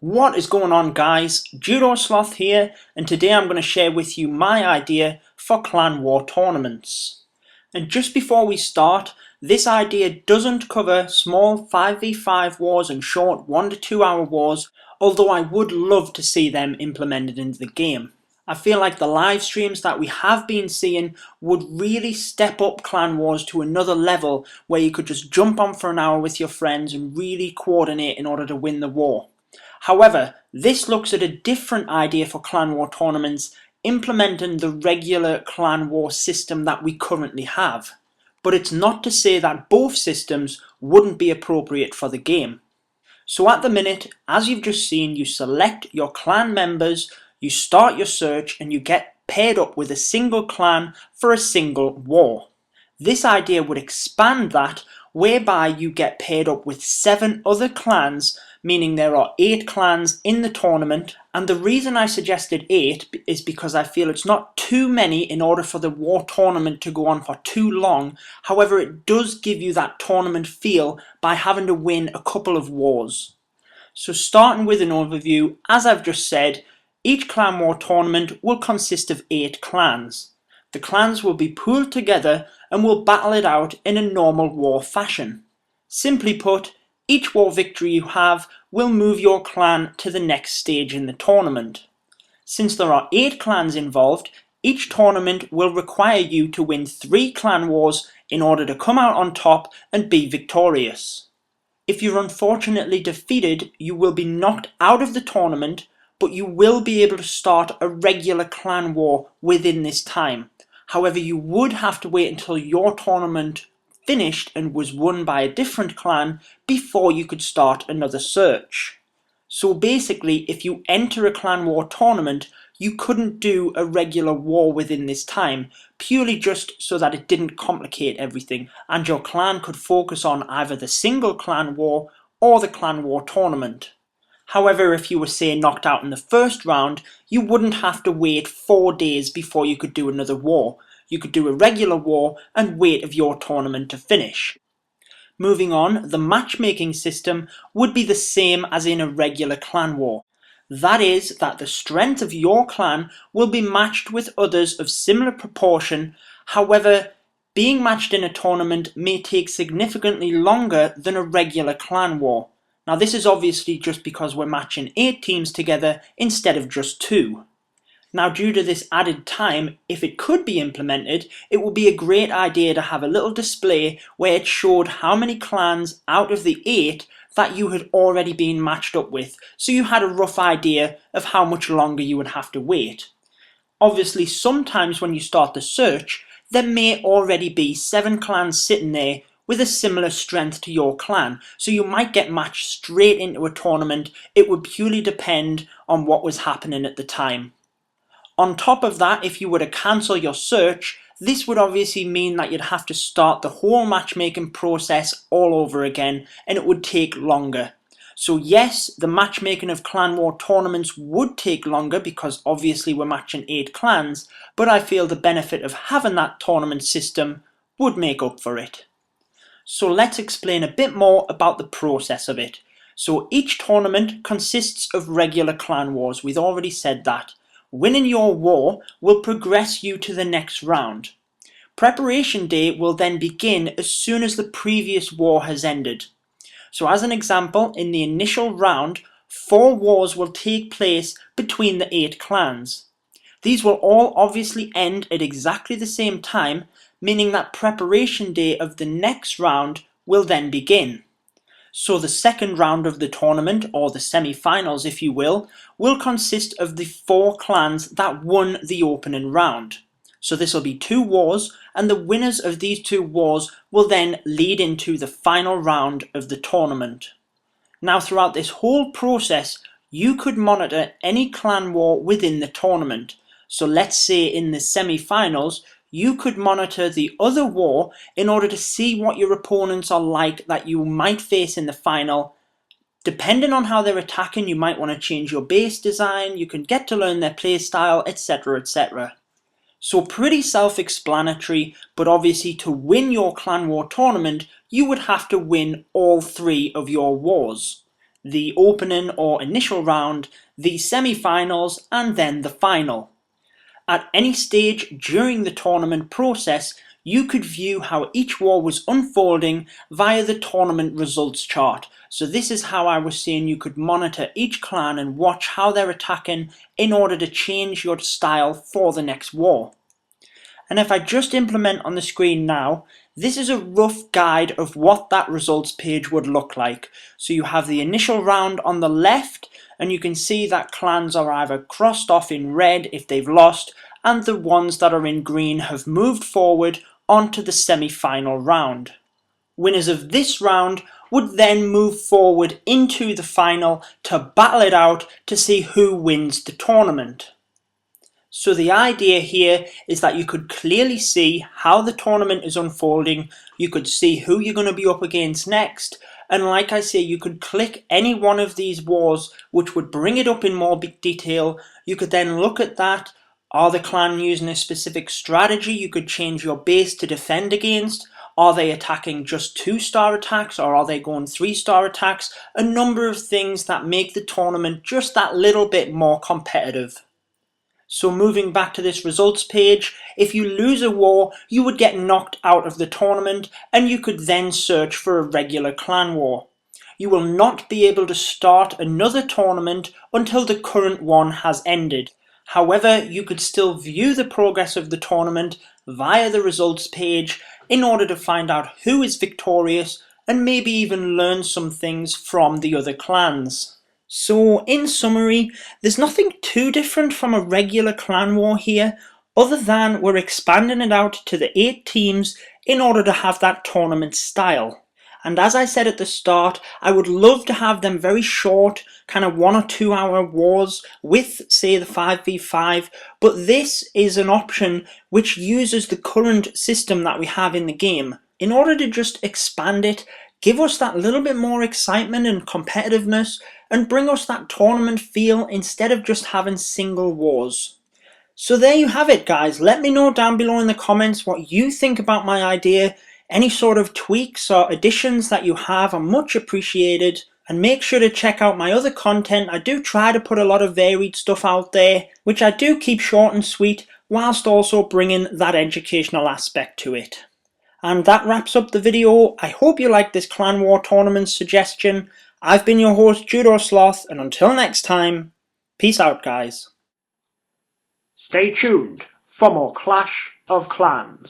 What is going on, guys? Judo Sloth here, and today I'm going to share with you my idea for clan war tournaments. And just before we start, this idea doesn't cover small 5v5 wars and short 1 to 2 hour wars, although I would love to see them implemented into the game. I feel like the live streams that we have been seeing would really step up clan wars to another level where you could just jump on for an hour with your friends and really coordinate in order to win the war. However, this looks at a different idea for clan war tournaments, implementing the regular clan war system that we currently have. But it's not to say that both systems wouldn't be appropriate for the game. So at the minute, as you've just seen, you select your clan members, you start your search, and you get paired up with a single clan for a single war. This idea would expand that, whereby you get paired up with 7 other clans, meaning there are 8 clans in the tournament. And the reason I suggested 8 is because I feel it's not too many in order for the war tournament to go on for too long. However, it does give you that tournament feel by having to win a couple of wars. So starting with an overview, as I've just said, each clan war tournament will consist of 8 clans. The clans will be pooled together and will battle it out in a normal war fashion. Simply put, each war victory you have will move your clan to the next stage in the tournament. Since there are 8 clans involved, each tournament will require you to win 3 clan wars in order to come out on top and be victorious. If you're unfortunately defeated, you will be knocked out of the tournament, but you will be able to start a regular clan war within this time. However, you would have to wait until your tournament finished and was won by a different clan before you could start another search. So basically, if you enter a clan war tournament, you couldn't do a regular war within this time, purely just so that it didn't complicate everything, and your clan could focus on either the single clan war or the clan war tournament. However, if you were, say, knocked out in the first round, you wouldn't have to wait 4 days before you could do another war. You could do a regular war and wait for your tournament to finish. Moving on, the matchmaking system would be the same as in a regular clan war. That is, that the strength of your clan will be matched with others of similar proportion. However, being matched in a tournament may take significantly longer than a regular clan war. Now, this is obviously just because we're matching 8 teams together instead of just 2. Now, due to this added time, if it could be implemented, it would be a great idea to have a little display where it showed how many clans out of the 8 that you had already been matched up with, so you had a rough idea of how much longer you would have to wait. Obviously, sometimes when you start the search, there may already be 7 clans sitting there with a similar strength to your clan, so you might get matched straight into a tournament. It would purely depend on what was happening at the time. On top of that, if you were to cancel your search, this would obviously mean that you'd have to start the whole matchmaking process all over again, and it would take longer. So yes, the matchmaking of clan war tournaments would take longer because obviously we're matching 8 clans, but I feel the benefit of having that tournament system would make up for it. So let's explain a bit more about the process of it. So each tournament consists of regular clan wars. We've already said that. Winning your war will progress you to the next round. Preparation day will then begin as soon as the previous war has ended. So as an example, in the initial round, 4 wars will take place between the 8 clans. These will all obviously end at exactly the same time, meaning that preparation day of the next round will then begin. So the second round of the tournament, or the semi-finals if you will consist of the 4 clans that won the opening round. So this will be 2 wars, and the winners of these 2 wars will then lead into the final round of the tournament. Now, throughout this whole process, you could monitor any clan war within the tournament. So let's say in the semi-finals, you could monitor the other war in order to see what your opponents are like that you might face in the final. Depending on how they're attacking, you might want to change your base design, you can get to learn their playstyle, etc, etc. So pretty self-explanatory, but obviously to win your clan war tournament, you would have to win all 3 of your wars. the opening or initial round, the semi-finals, and then the final. At any stage during the tournament process, you could view how each war was unfolding via the tournament results chart. So this is how I was saying you could monitor each clan and watch how they're attacking in order to change your style for the next war. And if I just implement on the screen now, this is a rough guide of what that results page would look like. So you have the initial round on the left, and you can see that clans are either crossed off in red if they've lost, and the ones that are in green have moved forward onto the semi-final round. Winners of this round would then move forward into the final to battle it out to see who wins the tournament. So the idea here is that you could clearly see how the tournament is unfolding, you could see who you're going to be up against next, and like I say, you could click any one of these wars which would bring it up in more detail. You could then look at that. Are the clan using a specific strategy you could change your base to defend against? Are they attacking just 2-star attacks, or are they going 3-star attacks? A number of things that make the tournament just that little bit more competitive. So moving back to this results page, if you lose a war, you would get knocked out of the tournament, and you could then search for a regular clan war. You will not be able to start another tournament until the current one has ended. However, you could still view the progress of the tournament via the results page in order to find out who is victorious and maybe even learn some things from the other clans. So in summary, there's nothing too different from a regular clan war here, other than we're expanding it out to the 8 teams in order to have that tournament style. And as I said at the start, I would love to have them very short, kind of 1 or 2 hour wars with, say, the 5v5, but this is an option which uses the current system that we have in the game. In order to just expand it, give us that little bit more excitement and competitiveness, and bring us that tournament feel instead of just having single wars. So there you have it, guys. Let me know down below in the comments what you think about my idea. Any sort of tweaks or additions that you have are much appreciated. And make sure to check out my other content. I do try to put a lot of varied stuff out there, which I do keep short and sweet, whilst also bringing that educational aspect to it. And that wraps up the video. I hope you liked this Clan War Tournament suggestion. I've been your host, Judo Sloth, and until next time, peace out, guys. Stay tuned for more Clash of Clans.